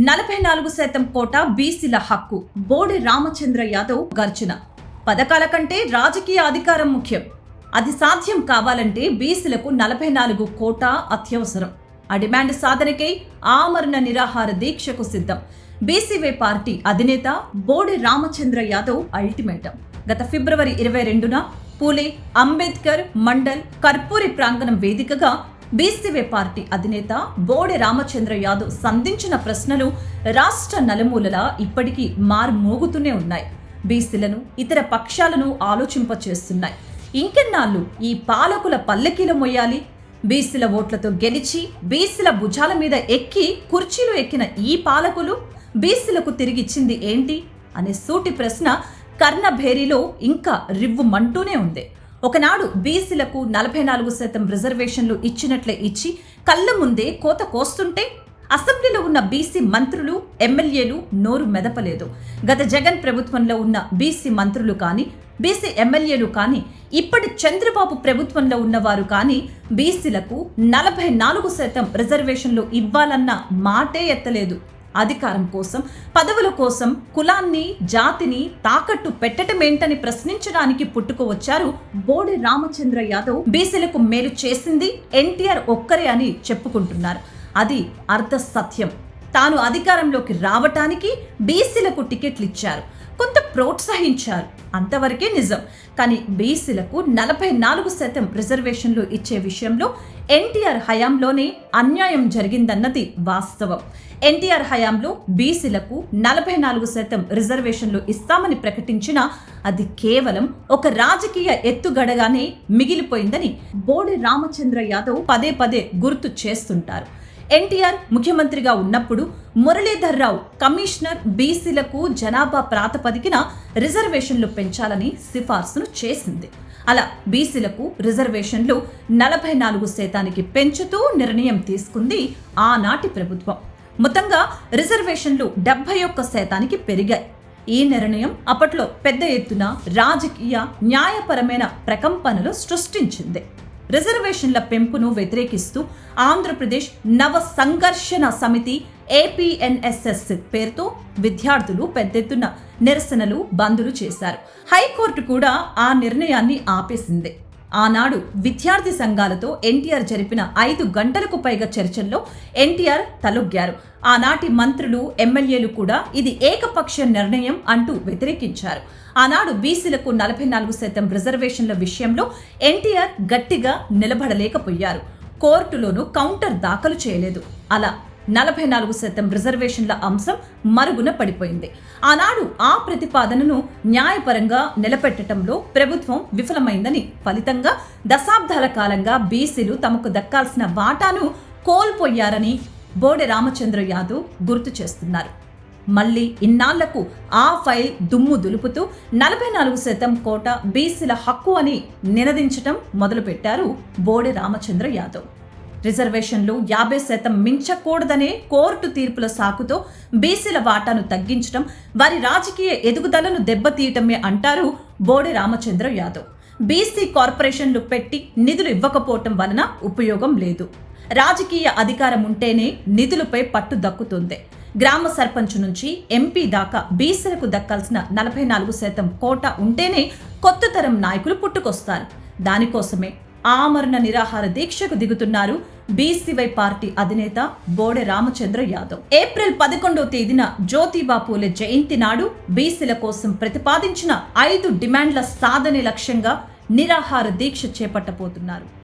44% కోట బీసీల హక్కు. బోడి రామచంద్ర యాదవ్ గర్జన. పథకాల కంటే రాజకీయ అధికారం ముఖ్యం. అది సాధ్యం కావాలంటే బీసీలకు 44 కోట అత్యవసరం. ఆ డిమాండ్ సాధనకై ఆమరణ నిరాహార దీక్షకు సిద్ధం. బీసీవై పార్టీ అధినేత బోడి రామచంద్ర యాదవ్ అల్టిమేటం. గత ఫిబ్రవరి 22న పూలే అంబేద్కర్ మండల్ కర్పూరి ప్రాంగణం వేదికగా బీసీవై పార్టీ అధినేత బోడి రామచంద్ర యాదవ్ సంధించిన ప్రశ్నలు రాష్ట్ర నలుమూలలా ఇప్పటికీ మారుమోగుతూనే ఉన్నాయి. బీసీలను, ఇతర పక్షాలను ఆలోచింపచేస్తున్నాయి. ఇంకెన్నాళ్ళు ఈ పాలకుల పల్లకీలు మొయ్యాలి? బీసీల ఓట్లతో గెలిచి బీసీల భుజాల మీద ఎక్కి కుర్చీలు ఎక్కిన ఈ పాలకులు బీసీలకు తిరిగిచ్చింది ఏంటి అనే సూటి ప్రశ్న కర్ణభేరిలో ఇంకా రివ్వుమంటూనే ఉంది. ఒకనాడు బీసీలకు 44% రిజర్వేషన్లు ఇచ్చినట్లే ఇచ్చి కళ్ళ ముందే కోత కోస్తుంటే అసెంబ్లీలో ఉన్న బీసీ మంత్రులు, ఎమ్మెల్యేలు నోరు మెదపలేదు. గత జగన్ ప్రభుత్వంలో ఉన్న బీసీ మంత్రులు కానీ, బీసీ ఎమ్మెల్యేలు కానీ, ఇప్పటి చంద్రబాబు ప్రభుత్వంలో ఉన్నవారు కానీ బీసీలకు 44% రిజర్వేషన్లు ఇవ్వాలన్న మాటే ఎత్తలేదు. అధికారం కోసం, పదవుల కోసం కులాన్ని, జాతిని తాకట్టు పెట్టటమేంటని ప్రశ్నించడానికి పుట్టుకువచ్చారు బోడి రామచంద్ర యాదవ్. బీసీలకు మేలు చేసింది ఎన్టీఆర్ ఒక్కరే అని చెప్పుకుంటున్నారు. అది అర్ధ సత్యం. తాను అధికారంలోకి రావటానికి బీసీలకు టికెట్లు ఇచ్చారు, కొంత ప్రోత్సహించారు, అంతవరకే నిజం. కానీ బీసీలకు 44% రిజర్వేషన్లు ఇచ్చే విషయంలో ఎన్టీఆర్ హయాంలోనే అన్యాయం జరిగిందన్నది వాస్తవం. ఎన్టీఆర్ హయాంలో బీసీలకు 44% రిజర్వేషన్లు ఇస్తామని ప్రకటించినా అది కేవలం ఒక రాజకీయ ఎత్తుగడగానే మిగిలిపోయిందని బోడి రామచంద్ర యాదవ్ పదే పదే గుర్తు చేస్తుంటారు. ఎన్టీఆర్ ముఖ్యమంత్రిగా ఉన్నప్పుడు మురళీధర్ రావు కమిషనర్ బీసీలకు జనాభా ప్రాతిపదికన రిజర్వేషన్లు పెంచాలని సిఫార్సును చేసింది. అలా బీసీలకు రిజర్వేషన్లు 44% పెంచుతూ నిర్ణయం తీసుకుంది ఆనాటి ప్రభుత్వం. మొత్తంగా రిజర్వేషన్లు 71% పెరిగాయి. ఈ నిర్ణయం అప్పట్లో పెద్ద ఎత్తున రాజకీయ, న్యాయపరమైన ప్రకంపనలు సృష్టించింది. రిజర్వేషన్ల పెంపును వ్యతిరేకిస్తూ ఆంధ్రప్రదేశ్ నవ సంఘర్షణ సమితి APNSS పేరుతో విద్యార్థులు పెద్ద ఎత్తున నిరసనలు, బందులు చేశారు. హైకోర్టు కూడా ఆ నిర్ణయాన్ని ఆపేసింది. ఆనాడు విద్యార్థి సంఘాలతో ఎన్టీఆర్ జరిపిన 5 గంటలకు పైగా చర్చల్లో ఎన్టీఆర్ తలొగ్గారు. ఆనాటి మంత్రులు, ఎమ్మెల్యేలు కూడా ఇది ఏకపక్ష నిర్ణయం అంటూ వ్యతిరేకించారు. ఆనాడు బీసీలకు 44% రిజర్వేషన్ల విషయంలో ఎన్టీఆర్ గట్టిగా నిలబడలేకపోయారు. కోర్టులోనూ కౌంటర్ దాఖలు చేయలేదు. అలా 44% రిజర్వేషన్ల అంశం మరుగున పడిపోయింది. ఆనాడు ఆ ప్రతిపాదనను న్యాయపరంగా నిలబెట్టడంలో ప్రభుత్వం విఫలమైందని, ఫలితంగా దశాబ్దాల కాలంగా బీసీలు తమకు దక్కాల్సిన వాటాను కోల్పోయారని బోడి రామచంద్ర యాదవ్ గుర్తు చేస్తున్నారు. మళ్ళీ ఇన్నాళ్లకు ఆ ఫైల్ దుమ్ము దులుపుతూ 44% కోట బీసీల హక్కు అని నినదించటం మొదలుపెట్టారు బోడి రామచంద్ర యాదవ్. రిజర్వేషన్లు 50% మించకూడదనే కోర్టు తీర్పుల సాకుతో బీసీల వాటాను తగ్గించడం వారి రాజకీయ ఎదుగుదలను దెబ్బతీయటమే అంటారు బోడి రామచంద్ర యాదవ్. బీసీ కార్పొరేషన్లు పెట్టి నిధులు ఇవ్వకపోవటం వలన ఉపయోగం లేదు. రాజకీయ అధికారం ఉంటేనే నిధులపై పట్టు దక్కుతుంది. గ్రామ సర్పంచ్ నుంచి ఎంపీ దాకా బీసీలకు దక్కాల్సిన 44% కోట ఉంటేనే కొత్త తరం నాయకులు పుట్టుకొస్తారు. దానికోసమే ఆమరణ నిరాహార దీక్షకు దిగుతున్నారు బీసీవై పార్టీ అధినేత బోడి రామచంద్ర యాదవ్. ఏప్రిల్ 11వ తేదీన జ్యోతిబా పూలే జయంతి నాడు బీసీల కోసం ప్రతిపాదించిన 5 డిమాండ్ల సాధనే లక్ష్యంగా నిరాహార దీక్ష చేపట్టబోతున్నారు.